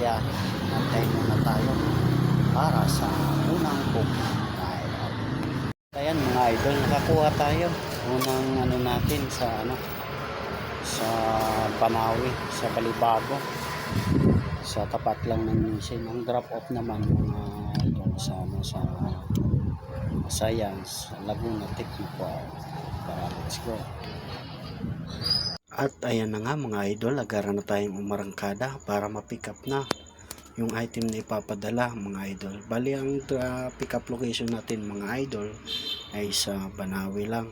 biyahe. Antay muna tayo para sa unang booking. Ayan mga idol, nakakuha tayo unang ano natin sa sa Banawi, sa Balibago, sa tapat lang ng Mission. Ang drop off naman mga idol sa Science, Laguna Technical. Para let's go. At ayan na nga mga idol, agara na tayong umarangkada para ma-pick up na yung item na ipapadala mga idol. Bali ang pick up location natin mga idol ay sa Banawi lang,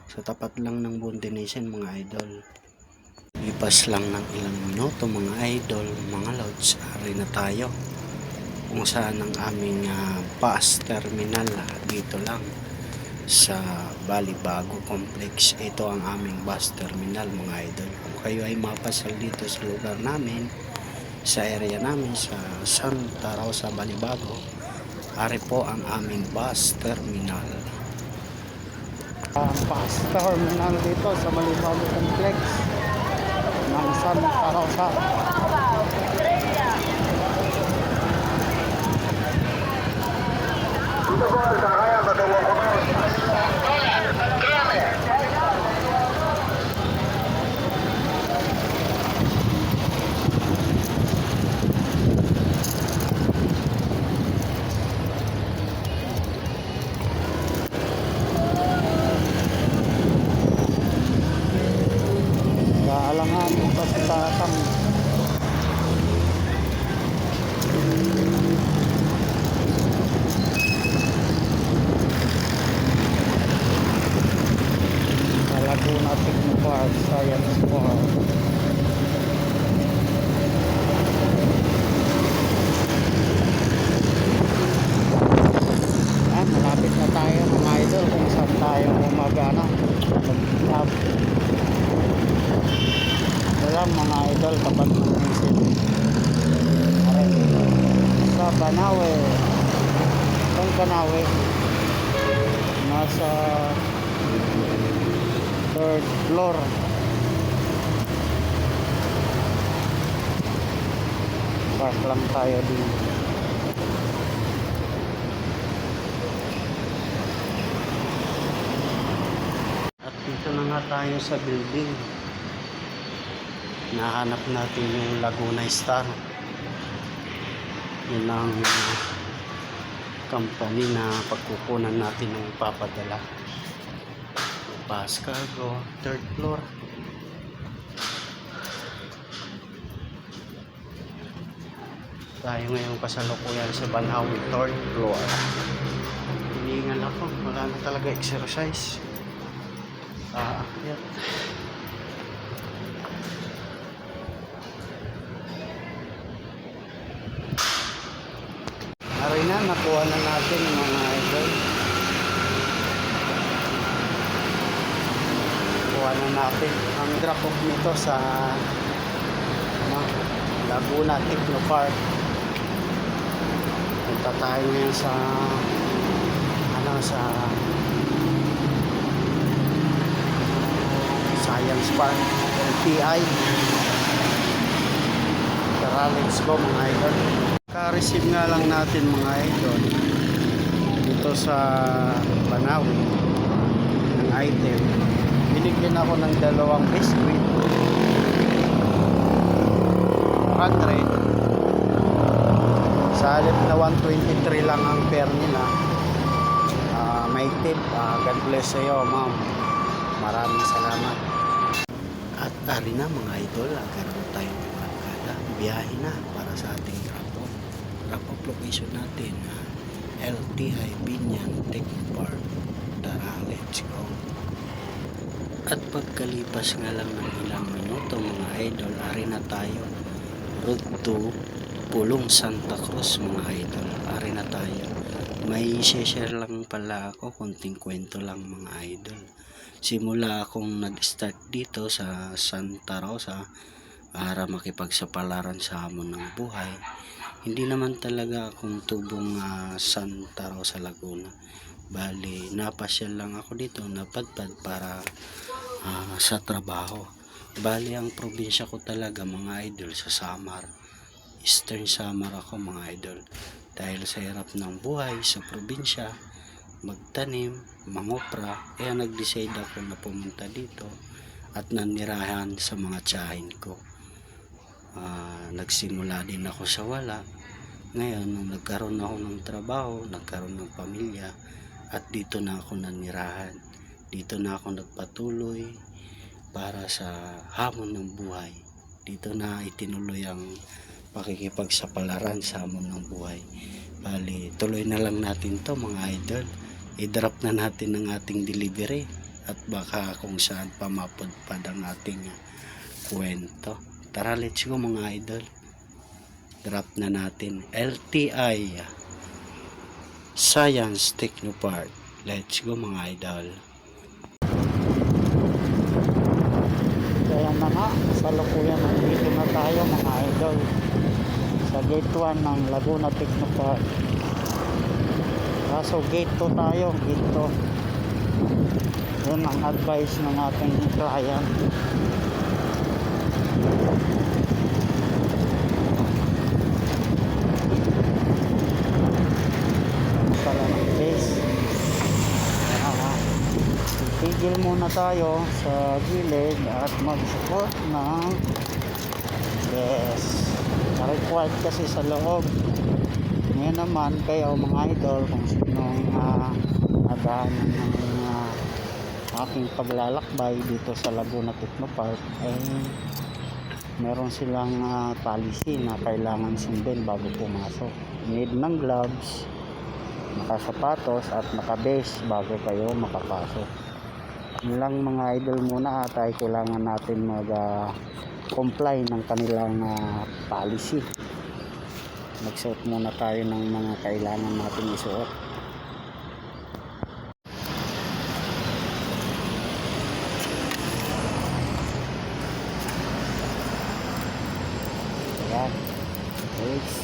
sa tapat lang ng Bundination mga idol. Lipas lang ng ilang minuto mga idol, mga lods, ari na tayo kung saan ang aming bus terminal. Dito lang sa Balibago Complex. Ito ang aming bus terminal mga idol. Kung kayo ay mapasal dito sa lugar namin, sa area namin sa Santa Rosa, Balibago, ari po ang aming bus terminal. Ang bus terminal dito sa Balibago Complex ng Santa Rosa. Alangan ito sa tatang sa Laguna Technical Science Park. Malapit na tayo mga idol kung saan tayo umagana mag-up. Lang mga idol, tapat ng Mission sa Banawi. Itong Banawi nasa 3rd floor. Park lang tayo din. At dito na nga tayo sa building. Nahanap natin yung Laguna Star. Yun ang company na pagkukunan natin ng papadala. Bus cargo, 3rd floor. Tayo ngayon kasalukuyan sa Banawi, 3rd floor. Hiningal ako, wala na talaga exercise. Aakyat. Na nakuha na natin mga idol. Nakuha na natin ang drop off nito sa Laguna Techno Park. Punta tayo ngayon sa sa Science Park LTI. Tara, let's go mga idol. Ka-receive nga lang natin mga idol dito sa Banawi ng item. Binigyan ako ng 2 biscuit 100 sa halip na 123 lang ang fare nila. May tip. God bless sa iyo ma'am, maraming salamat. At ari na mga idol, agad tayong biyahe na para sa ating drop-off location natin, LTI Binyan Techno Park. Tara, let's go. At pagkalipas nga lang ng ilang minuto mga idol, ari na tayo road to Pulong Santa Cruz mga idol. Ari na tayo. May share lang pala ako, konting kwento lang mga idol. Simula akong nag-start dito sa Santa Rosa para makipagsapalaran sa hamon ng buhay, hindi naman talaga akong tubong Santa Rosa, Laguna. Bali, napasyal lang ako dito, napadpad para sa trabaho. Bali, ang probinsya ko talaga mga idol sa Samar. Eastern Samar ako mga idol. Dahil sa hirap ng buhay sa probinsya, magtanim, mangopra, kaya nag-decide ako na pumunta dito at nanirahan sa mga tiyahin ko. Nagsimula din ako sa wala. Ngayon, nung nagkaroon ako ng trabaho, nagkaroon ng pamilya, at dito na ako nanirahan. Dito na ako nagpatuloy para sa hamon ng buhay. Dito na itinuloy ang pakikipagsapalaran sa hamon ng buhay. Bali, tuloy na lang natin to mga idol. I-drop na natin ang ating delivery at baka kung saan pa mapudpad ang ating kwento. Tara, let's go mga idol. Drop na natin. LTI Science Technopark. Let's go mga idol. Kaya na nga, sa lukuyan nandito na tayo mga idol. Sa gate 1 ng Laguna Technopark. Kaso gate 2 tayo, gate 2. Yun ang advice ng ating client. Pala ng base. Tigil muna tayo sa gilid at mag-support ng required kasi sa loob. Ngayon naman kayo mga idol, kung sinong nadahanan ng aking paglalakbay dito sa Laguna Technopark, ay meron silang policy na kailangan sundin bago pumasok. Need ng gloves, nakasapatos at nakabase bago kayo makapasok. Yun lang mga idol muna at ay kailangan natin mag-comply ng kanilang policy. Magsuot muna tayo ng mga kailangan natin isuot. Ayan. Brakes.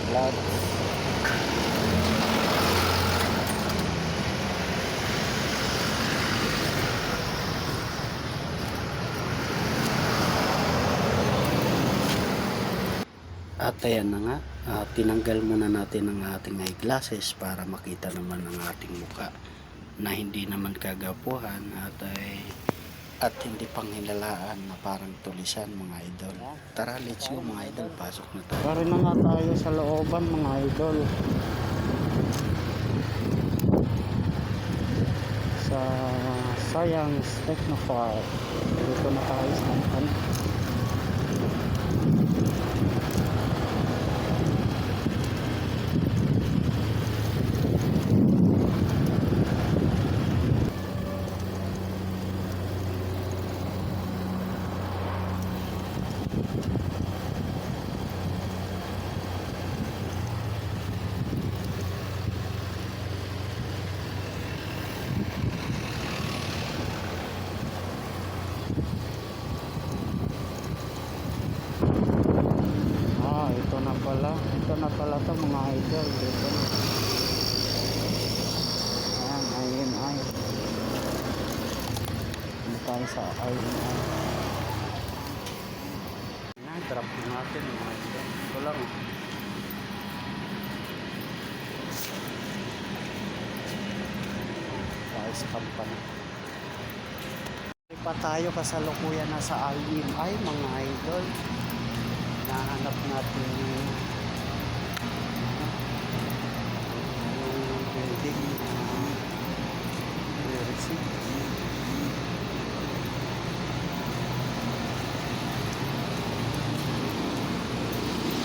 Gloves. At ayan na nga, tinanggal muna natin ang ating eyeglasses para makita naman ang ating muka na hindi naman kagapuhan at hindi panghinalaan na parang tulisan mga idol. Tara, let's go mga idol, pasok na tayo. Tara na nga tayo sa looban mga idol. Sa Science Technopark. Dito na tayo sa ito na pala to mga idol. Dito na. Ayan, INI. Ano tayo sa INI? Drop na natin mga idol. Ito lang. Tayo sa company. Pa tayo kasalukuyan na sa INI mga idol. Nahanap natin yung building receipt.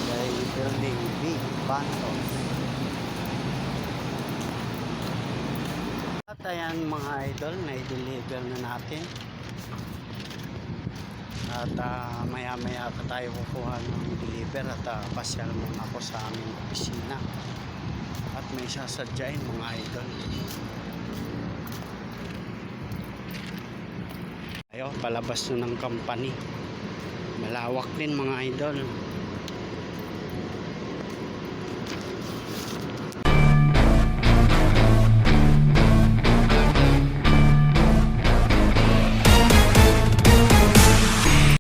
By building B Bantos. At ayan mga idol, na-deliver na natin. At maya maya pa tayo kukuha ng deliver at pasyal muna ako sa aming opisina at may sasadyain mga idol. Ayo, palabas na ng company. Malawak din mga idol.